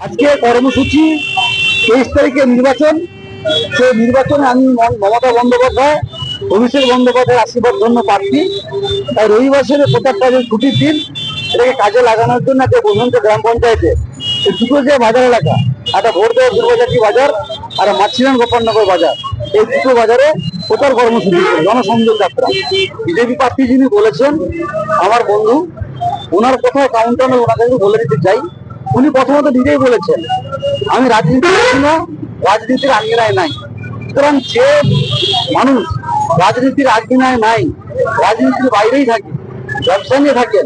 আজকে কর্মসূচি 23 তারিখে নির্বাচন। সেই নির্বাচনে আমি মমতা বন্দ্যোপাধ্যায়, অভিষেক বন্দ্যোপাধ্যায়ের আশীর্বাদ জন্য প্রার্থী। তাই রবিবার প্রত্যেকটা যে ছুটির দিন, এটাকে কাজে লাগানোর জন্য একটা বসন্ত গ্রাম পঞ্চায়েতে দুটো যে বাজার এলাকা, একটা ভোরদেব দুর্গাজাতি বাজার আর মাছিরান গোপালনগর বাজার, এই দুটো বাজারে প্রচার কর্মসূচি, জনসংযোগ যাত্রা। বিজেপি প্রার্থী যিনি বলেছেন আমার বন্ধু, ওনার কোথাও কাউন্টার ওনাকে বলে দিতে চাই। উনি প্রথমত নিজেই বলেছেন আমি রাজনীতি করছি না, রাজনীতির আঙ্গিনায় নাই। সুতরাং যে মানুষ রাজনীতির আঙ্গিনায় নাই, রাজনীতির বাইরেই থাকে, ব্যবসা নিয়ে থাকেন,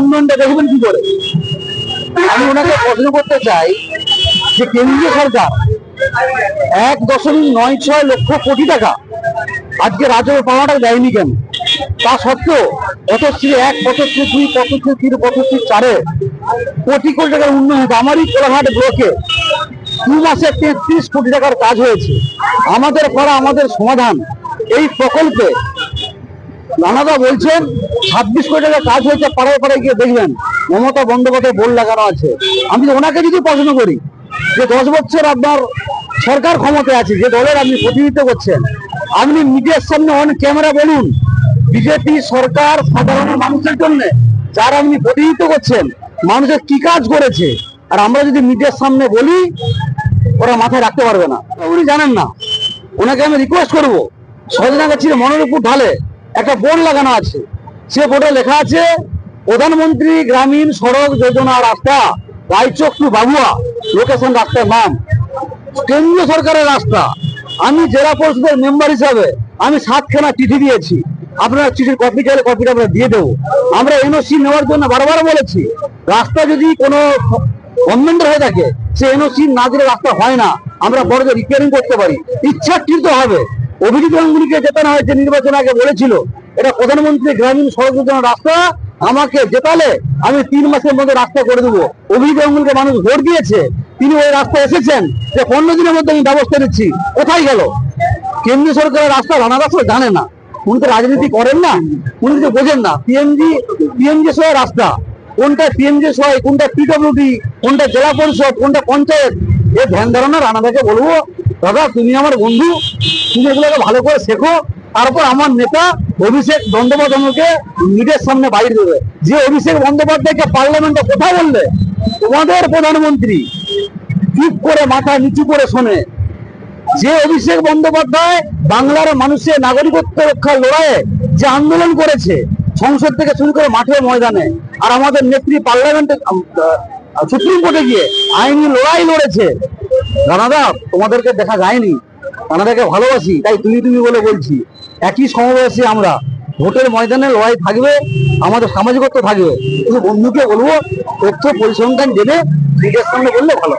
উন্নয়নটা দেখবেন কি করে? আমি ওনাকে প্রশ্ন করতে চাই যে কেন্দ্রীয় সরকার 1.96 লক্ষ কোটি টাকা আজকে রাজস্ব পাওয়াটা দেয়নি কেন? তা সত্ত্বেও পথশ্রী 1, পথশ্রী 2, পথশ্রী 3, পথশ্রী 4 কোটি কোটি টাকার উন্নয়ন হয়েছে। আমারই কোলাঘাট ব্লকে 2 মাসে 33 কোটি টাকার কাজ হয়েছে। আমাদের করা আমাদের সমাধান এই প্রকল্পে রানাদা বলছেন 26 কোটি টাকার কাজ হয়েছে। পাড়ায় পাড়ায় গিয়ে দেখবেন মমতা বন্দ্যোপাধ্যায় বোর্ড লাগানো আছে। আমি ওনাকে যদি প্রশ্ন করি যে 10 বছর আপনার সরকার ক্ষমতায় আছে, যে দলের আপনি প্রতিনিধিত্ব করছেন, আপনি মিডিয়ার সামনে অন ক্যামেরা বলুন বিজেপি সরকার সাধারণ মানুষের জন্য যারা আপনি প্রতিনিধিত্ব করছেন মানুষের কি কাজ করেছে। আর আমরা যদি মিডিয়ার সামনে বলি ওরা মাথায় রাখতে পারবে না, উনি জানেন না। ওনাকে আমি রিকোয়েস্ট করবো, সজনাগাছির মনোরপুর ঢালে একটা বোর্ড লাগানো আছে, সে বোর্ডে লেখা আছে প্রধানমন্ত্রী গ্রামীণ সড়ক যোজনা রাস্তা রায়চক টু বাবুয়া, লোকেশন রাস্তার নাম, কেন্দ্রীয় সরকারের রাস্তা। আমি জেলা পরিষদের মেম্বার হিসাবে আমি 7খানা চিঠি দিয়েছি। আপনারা চিঠির কপি চাইলে কপিটা আমরা দিয়ে দেবো। আমরা এনওসি নেওয়ার জন্য বারবার বলেছি, রাস্তা যদি কোনো গভর্নমেন্টের হয়ে থাকে সে এনওসি না দিলে রাস্তা হয় না। আমরা বড় রিপেয়ারিং করতে পারি, ইচ্ছাকৃত হবে। অভিজিৎ গাঙ্গুলিকে জেতানো হয়েছে, নির্বাচন আগে বলেছিল এটা প্রধানমন্ত্রী গ্রামীণ সড়ক যোজনা রাস্তা, আমাকে জেতালে আমি 3 মাসের মধ্যে রাস্তা করে দেবো। অভিজিৎ গাঙ্গুলিকে মানুষ ভোট দিয়েছে, তিনি ওই রাস্তায় এসেছেন যে 15 দিনের মধ্যে আমি ব্যবস্থা নিচ্ছি। কোথায় গেল? কেন্দ্রীয় সরকারের রাস্তা রানাদা জানে না, উনি তো রাজনীতি করেন না, উনি তো বোঝেন না। পিএমজি সহ রাস্তা, কোনটা পিএমজি সহ, কোনটা পিডব্লিউডি, কোনটা জেলা পরিষদ, কোনটা পঞ্চায়েত, এ ধ্যান ধারণা রানাদাকে বলবো দাদা তুমি আমার বন্ধু, তুমি এগুলোকে ভালো করে শেখো। তারপর আমার নেতা অভিষেক বন্দ্যোপাধ্যায়কে মিডিয়ার সামনে বাইরে দেবে। যে অভিষেক বন্দ্যোপাধ্যায়কে পার্লামেন্টে কথা বললে তোমাদের প্রধানমন্ত্রী চুপ করে মাথা নিচু করে শোনে। যে অভিষেক বন্দ্যোপাধ্যায় বাংলার মানুষের নাগরিকত্ব রক্ষার লড়াইয়ে যে আন্দোলন করেছে, সংসদ থেকে শুরু করে মাঠে ময়দানে, আর আমাদের নেত্রী পার্লামেন্টে সুপ্রিম কোর্টে গিয়ে আইনি লড়াই লড়েছে। রানাদা তোমাদেরকে দেখা যায়নি, রানাদাকে ভালোবাসি তাই তুমি বলে বলছি। একই সমবয়সী আমরা, ভোটের ময়দানে লড়াই থাকবে, আমাদের সামাজিকত্ব থাকবে। কিন্তু বন্ধুকে বলবো তথ্য পরিসংখ্যান জেনে নিজের সামনে বললে ভালো।